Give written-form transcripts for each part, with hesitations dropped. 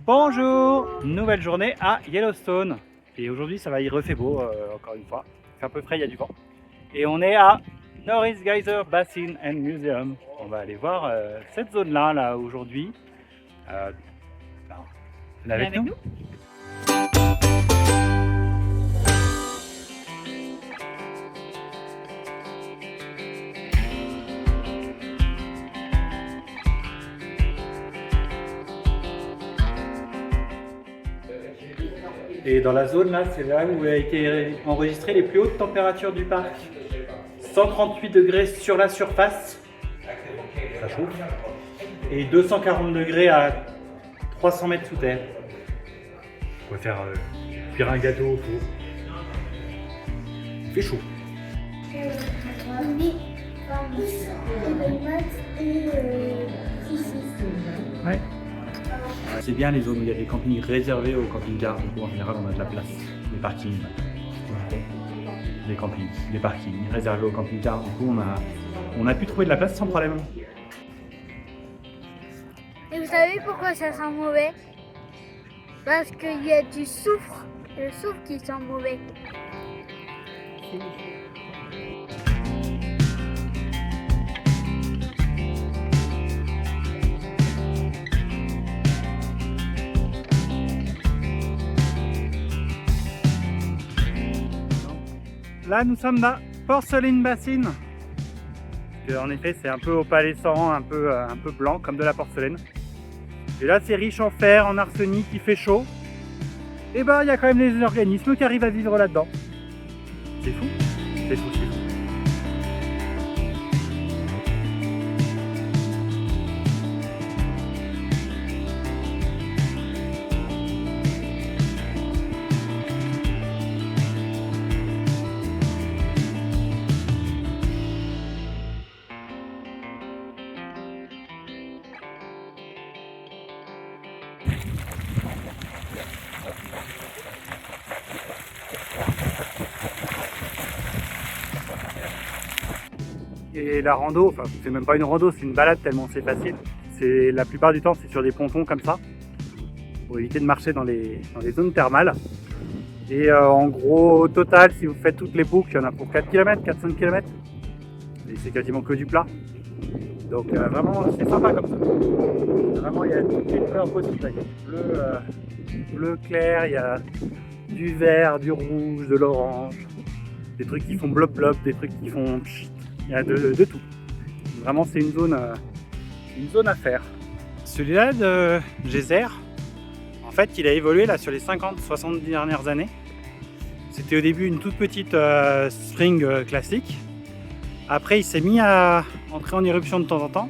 Bonjour, nouvelle journée à Yellowstone. Et aujourd'hui ça va, il refait beau encore une fois. Il fait un peu frais, il y a du vent. Et on est à Norris Geyser Basin and Museum. On va aller voir cette zone là aujourd'hui. Venez avec nous. Et dans la zone là, c'est là où a été enregistré les plus hautes températures du parc. 138 degrés sur la surface, ça chauffe, et 240 degrés à 300 mètres sous terre. On va faire cuire un gâteau autour. Il fait chaud. Ouais. C'est bien les zones où il y a des campings réservés aux camping-cars. Du coup, en général, on a de la place. Les parkings. Les campings, les parkings réservés aux camping-cars. Du coup, on a pu trouver de la place sans problème. Et vous savez pourquoi ça sent mauvais? Parce qu'il y a du soufre. Le soufre qui sent mauvais. Là, nous sommes à Porcelain Basin. En effet, c'est un peu opalescent, un peu blanc, comme de la porcelaine. Et là, c'est riche en fer, en arsenic, il fait chaud. Et ben, il y a quand même des organismes qui arrivent à vivre là-dedans. C'est fou, c'est fou, c'est fou. Et la rando, enfin c'est même pas une rando, c'est une balade tellement c'est facile. La plupart du temps c'est sur des pontons comme ça, pour éviter de marcher dans les zones thermales. Et en gros au total, si vous faites toutes les boucles, il y en a pour 4 km, 4-5 km. Et c'est quasiment que du plat. Donc vraiment c'est sympa comme ça. Vraiment il y a toutes les couleurs possibles. Il y a du bleu clair, il y a du vert, du rouge, de l'orange, des trucs qui font blop blop, des trucs qui font pchit. Il y a de tout. Vraiment, c'est une zone à faire. Celui-là de Geyser, en fait, il a évolué là sur les 50-70 dernières années. C'était au début une toute petite spring classique. Après, il s'est mis à entrer en éruption de temps en temps,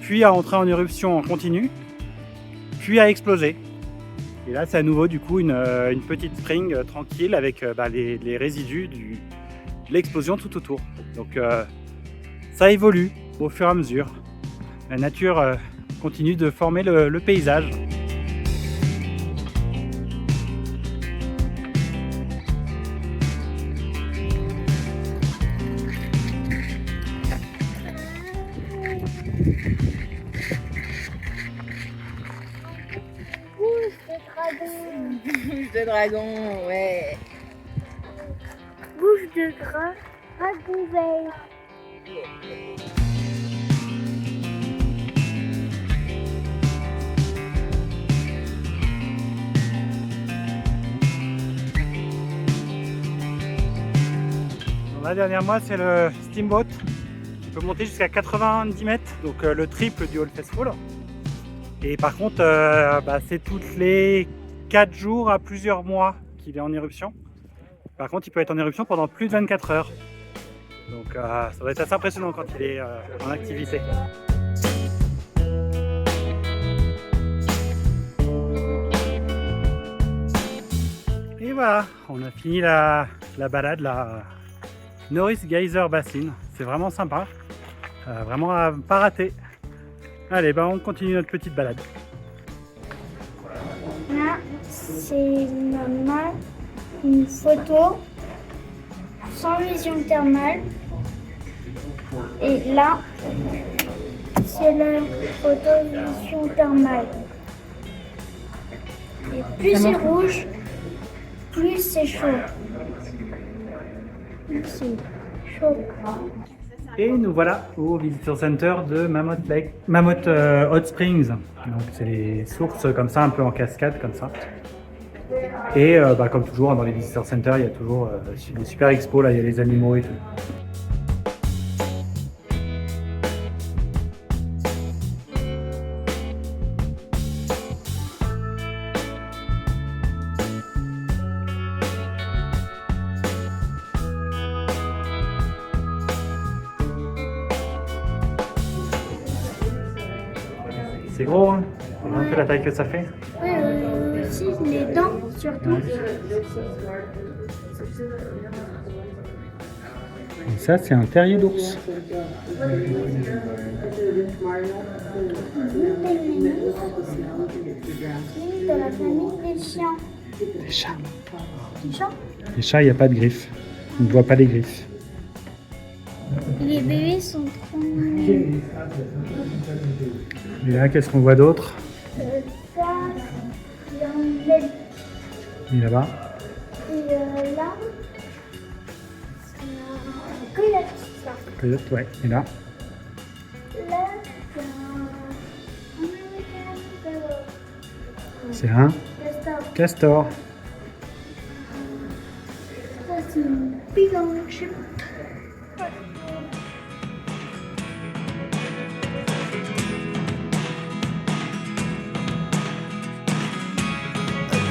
puis à entrer en éruption en continu, puis à exploser. Et là, c'est à nouveau du coup une petite spring tranquille avec les résidus de l'explosion tout autour. Donc ça évolue au fur et à mesure. La nature continue de former le paysage. Bouche de dragon. Bouche de dragon, ouais. Bouche de dragon vert. La dernière moi c'est le steamboat qui peut monter jusqu'à 90 mètres, donc le triple du All Festival. Et par contre c'est toutes les 4 jours à plusieurs mois qu'il est en éruption. Par contre il peut être en éruption pendant plus de 24 heures. Donc ça va être assez impressionnant quand il est en activité. Et voilà, on a fini la balade, la Norris Geyser Basin. C'est vraiment sympa, vraiment à pas rater. Allez, on continue notre petite balade. Là, c'est une photo sans vision thermale. Et là, c'est la photo vision thermale. Plus c'est rouge, plus c'est chaud. Plus c'est chaud. Et nous voilà au Visitor Center de Mammoth Lake, Mammoth Hot Springs. Donc c'est les sources comme ça, un peu en cascade comme ça. Et comme toujours dans les Visitor Center, il y a toujours des super expos, là il y a les animaux et tout. C'est gros, hein? C'est un peu la taille que ça fait. Oui, aussi les dents surtout. Et ça, c'est un terrier d'ours. De la famille des chiens. Des chats. Des chats. Les chats, il n'y a pas de griffes. On ne voit pas les griffes. Les bébés sont trop mignons. Et là, qu'est-ce qu'on voit d'autre? Ça, il y a une belle. Et là-bas. Et là, c'est un coyote. Ça. Coyote, ouais. Et là. Là, c'est un American Bulldog. C'est un Castor. castor. Ça, c'est une pigeon. Je sais pas.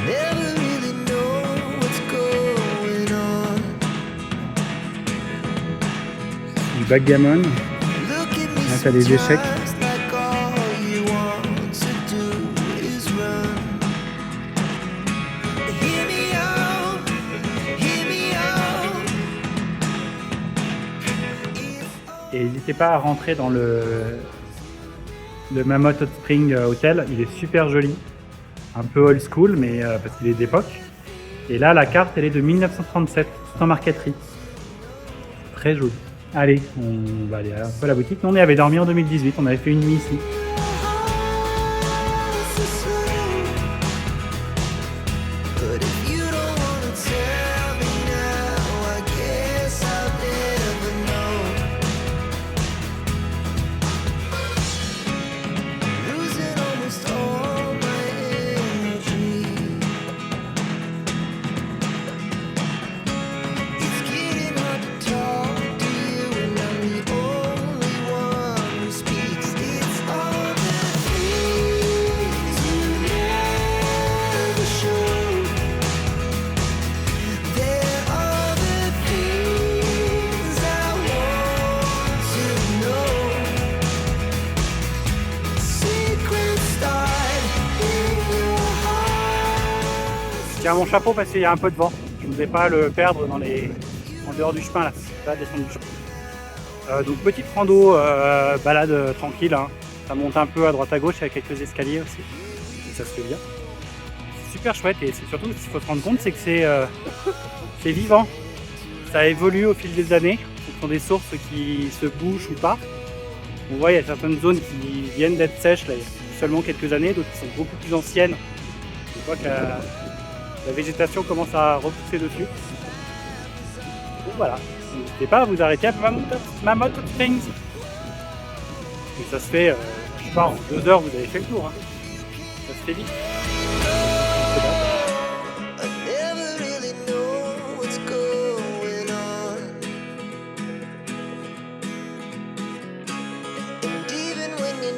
Never really know what's going on. Du backgammon. Look at me Là, t'as des échecs. sometimes like all you want to do is run. Hear me out, hear me out. Et n'hésitez pas à rentrer dans le Mammoth Hot Spring Hotel. Il est super joli. Un peu old school, mais parce qu'il est d'époque. Et là, la carte, elle est de 1937, sans marqueterie. Très joli. Allez, on va aller un peu à la boutique. Nous, on y avait dormi en 2018, on avait fait une nuit ici. But if you don't wanna tell me now, I guess I'll never know. Losing almost all my energy. It's getting hard to talk to you, and I'm the only one who speaks. It's all the things you never show. There are the things I want to know. Secrets start in your heart. Je tiens mon chapeau parce qu'il y a un peu de vent. Je ne voulais pas le perdre en dehors du chemin là. Là, descendre du chemin. Donc petite rando, balade tranquille. Hein. Ça monte un peu à droite à gauche avec quelques escaliers aussi. Et ça se fait bien. C'est super chouette et c'est surtout ce qu'il faut se rendre compte, c'est que c'est vivant. Ça évolue au fil des années. Ce sont des sources qui se bougent ou pas. On voit il y a certaines zones qui viennent d'être sèches là, il y a seulement quelques années, d'autres qui sont beaucoup plus anciennes. On voit que la végétation commence à repousser dessus. Donc voilà, n'hésitez pas à vous arrêter à Mammoth Hot Springs. Et ça se fait, je sais pas, en 2 heures vous avez fait le tour. Hein. Ça se fait vite. I never really know what's going on. And even when you're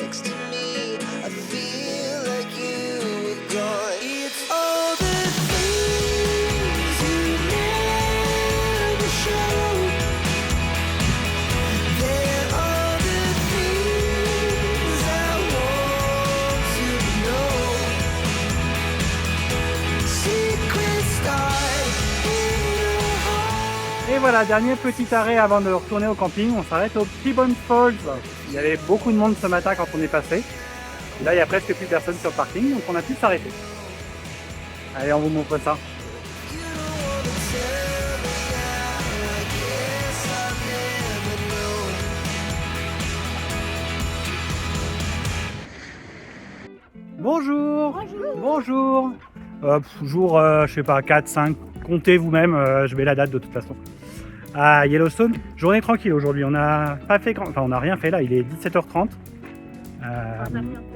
next to me, I feel like you were gone. It's all the things you never show. There are the things I want to know. Secrets start in your heart. Et voilà, dernier petit arrêt avant de retourner au camping, on s'arrête au Peabody Falls. Il y avait beaucoup de monde ce matin quand on est passé. Et là, il n'y a presque plus personne sur le parking, donc on a pu s'arrêter. Allez, on vous montre ça. You don't wanna tell me now, I guess I'll never know. Bonjour. Bonjour. Jour, je sais pas, 4, 5, comptez vous-même, je mets la date de toute façon. À Yellowstone, journée tranquille aujourd'hui, on n'a pas fait grand... Enfin, on n'a rien fait là, il est 17h30.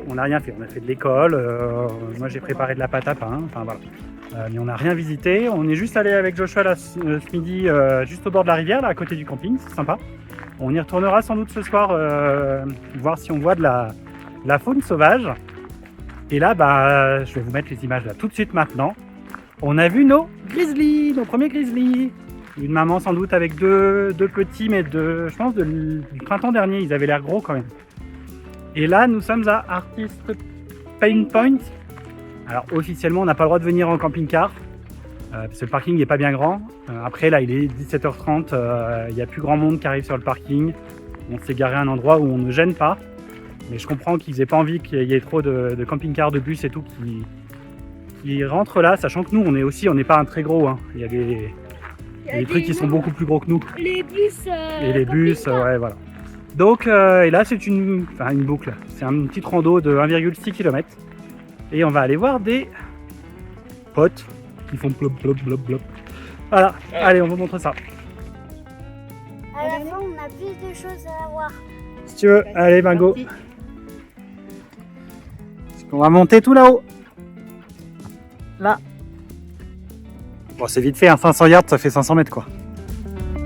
On n'a rien fait, on a fait de l'école, moi j'ai préparé de la pâte à pain, enfin voilà. Mais on n'a rien visité, on est juste allé avec Joshua là, ce midi, juste au bord de la rivière, là, à côté du camping, c'est sympa. On y retournera sans doute ce soir, voir si on voit de la faune sauvage. Et là, bah, je vais vous mettre les images là tout de suite maintenant. On a vu nos grizzlies, nos premiers grizzlies. Une maman sans doute avec deux petits, mais je pense du printemps dernier, ils avaient l'air gros quand même. Et là, nous sommes à Artist Pain Point. Alors officiellement, on n'a pas le droit de venir en camping-car, parce que le parking n'est pas bien grand. Après, là, il est 17h30, il n'y a plus grand monde qui arrive sur le parking. On s'est garé à un endroit où on ne gêne pas. Mais je comprends qu'ils n'aient pas envie qu'il y ait trop de camping-cars, de bus et tout qui rentrent là, sachant que nous, on n'est pas un très gros. Hein. Il y a des trucs qui sont beaucoup plus gros que nous. Les bus. Et les bus, ouais, voilà. Donc, et là, c'est une boucle. C'est une petite rando de 1,6 km. Et on va aller voir des potes qui font plop, plop, plop, plop. Voilà, allez, on vous montre ça. À la fin, on a plus de choses à voir. Si tu veux, allez, bingo. On va monter tout là-haut. Là. Bon, c'est vite fait, hein, 500 yards, ça fait 500 mètres, quoi. Il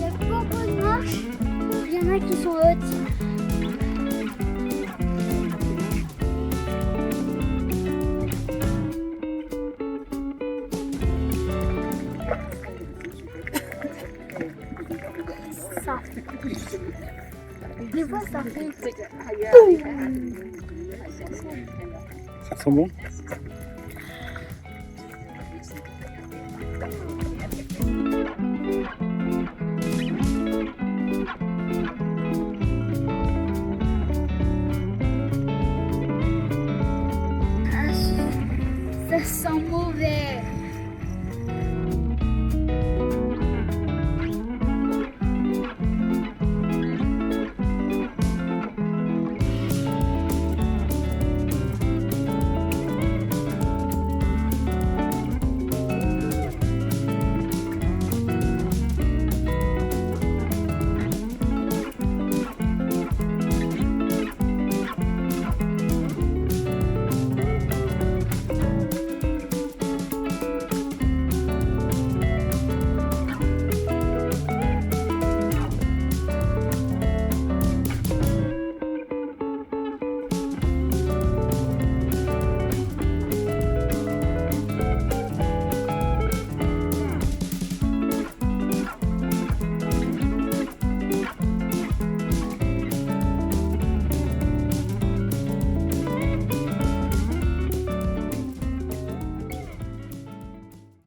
y a beaucoup de marches. Il y en a qui sont hautes. Ça. Des fois, ça fait. Ça sent bon.